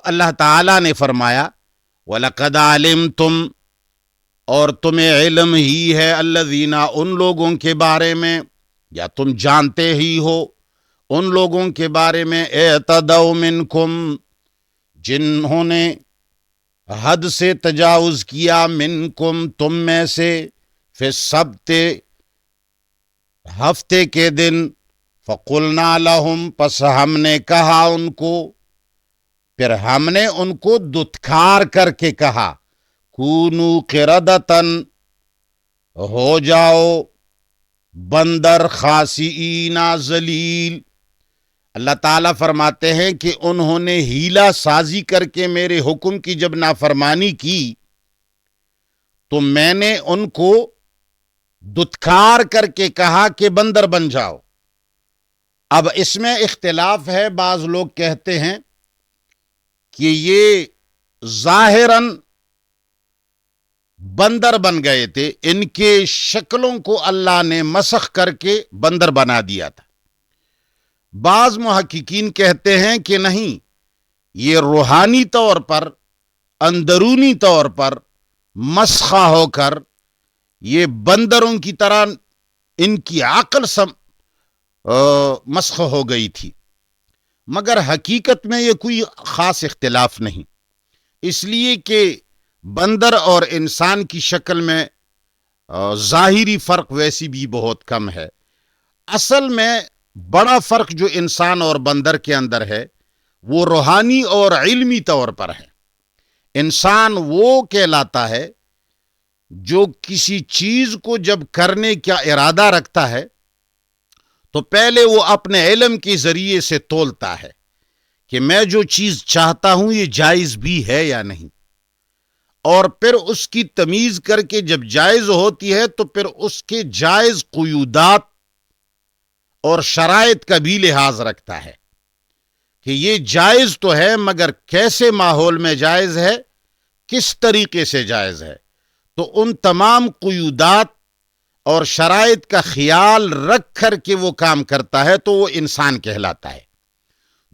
اللہ تعالیٰ نے فرمایا وَلَقَدْ عَلِمْتُمْ، اور تمہیں علم ہی ہے، الذین، ان لوگوں کے بارے میں، یا تم جانتے ہی ہو ان لوگوں کے بارے میں، اعتدوا منکم، جنہوں نے حد سے تجاوز کیا، منکم، تم میں سے، فی السبت، ہفتے کے دن، فقلنا لہم، پس ہم نے کہا ان کو، پھر ہم نے ان کو دتکار کر کے کہا، کونو قردتن، ہو جاؤ بندر، خاسئین، ذلیل۔ اللہ تعالیٰ فرماتے ہیں کہ انہوں نے ہیلا سازی کر کے میرے حکم کی جب نافرمانی کی تو میں نے ان کو دتکار کر کے کہا کہ بندر بن جاؤ۔ اب اس میں اختلاف ہے، بعض لوگ کہتے ہیں کہ یہ ظاہراً بندر بن گئے تھے، ان کے شکلوں کو اللہ نے مسخ کر کے بندر بنا دیا تھا۔ بعض محققین کہتے ہیں کہ نہیں، یہ روحانی طور پر، اندرونی طور پر مسخہ ہو کر یہ بندروں کی طرح ان کی عقل مسخ ہو گئی تھی، مگر حقیقت میں یہ کوئی خاص اختلاف نہیں، اس لیے کہ بندر اور انسان کی شکل میں ظاہری فرق ویسی بھی بہت کم ہے۔ اصل میں بڑا فرق جو انسان اور بندر کے اندر ہے وہ روحانی اور علمی طور پر ہے۔ انسان وہ کہلاتا ہے جو کسی چیز کو جب کرنے کا ارادہ رکھتا ہے تو پہلے وہ اپنے علم کے ذریعے سے تولتا ہے کہ میں جو چیز چاہتا ہوں یہ جائز بھی ہے یا نہیں، اور پھر اس کی تمیز کر کے جب جائز ہوتی ہے تو پھر اس کے جائز قیودات اور شرائط کا بھی لحاظ رکھتا ہے کہ یہ جائز تو ہے مگر کیسے ماحول میں جائز ہے، کس طریقے سے جائز ہے، تو ان تمام قیودات اور شرائط کا خیال رکھ کر کے وہ کام کرتا ہے تو وہ انسان کہلاتا ہے۔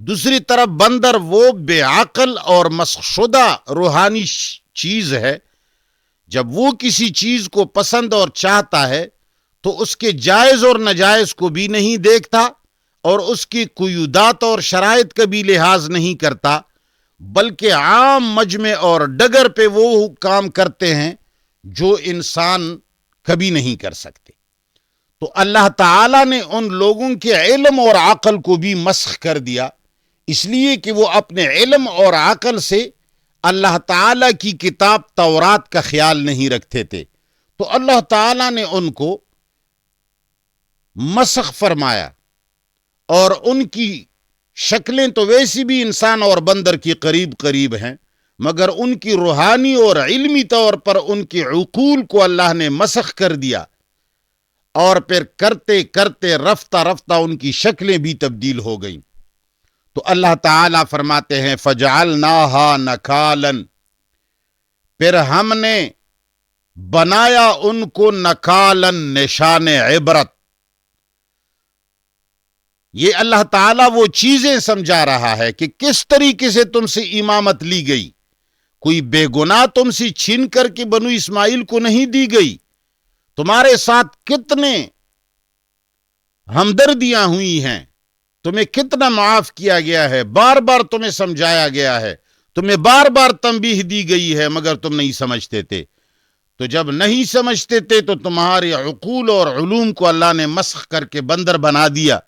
دوسری طرف بندر وہ بے عقل اور مسخ شدہ روحانی چیز ہے، جب وہ کسی چیز کو پسند اور چاہتا ہے تو اس کے جائز اور ناجائز کو بھی نہیں دیکھتا اور اس کی قیودات اور شرائط کا بھی لحاظ نہیں کرتا، بلکہ عام مجمع اور ڈگر پہ وہ کام کرتے ہیں جو انسان کبھی نہیں کر سکتے۔ تو اللہ تعالیٰ نے ان لوگوں کے علم اور عقل کو بھی مسخ کر دیا، اس لیے کہ وہ اپنے علم اور عقل سے اللہ تعالیٰ کی کتاب تورات کا خیال نہیں رکھتے تھے، تو اللہ تعالیٰ نے ان کو مسخ فرمایا، اور ان کی شکلیں تو ویسی بھی انسان اور بندر کی قریب قریب ہیں، مگر ان کی روحانی اور علمی طور پر ان کی عقول کو اللہ نے مسخ کر دیا، اور پھر کرتے کرتے رفتہ رفتہ ان کی شکلیں بھی تبدیل ہو گئیں۔ تو اللہ تعالیٰ فرماتے ہیں فَجَعَلْنَاهَا نَكَالًا، پھر ہم نے بنایا ان کو نکالن، نشان عبرت۔ یہ اللہ تعالیٰ وہ چیزیں سمجھا رہا ہے کہ کس طریقے سے تم سے امامت لی گئی، کوئی بے گناہ تم سے چھین کر کے بنو اسماعیل کو نہیں دی گئی، تمہارے ساتھ کتنے ہمدردیاں ہوئی ہیں، تمہیں کتنا معاف کیا گیا ہے، بار بار تمہیں سمجھایا گیا ہے، تمہیں بار بار تنبیہ دی گئی ہے، مگر تم نہیں سمجھتے تھے۔ تو جب نہیں سمجھتے تھے تو تمہارے عقول اور علوم کو اللہ نے مسخ کر کے بندر بنا دیا،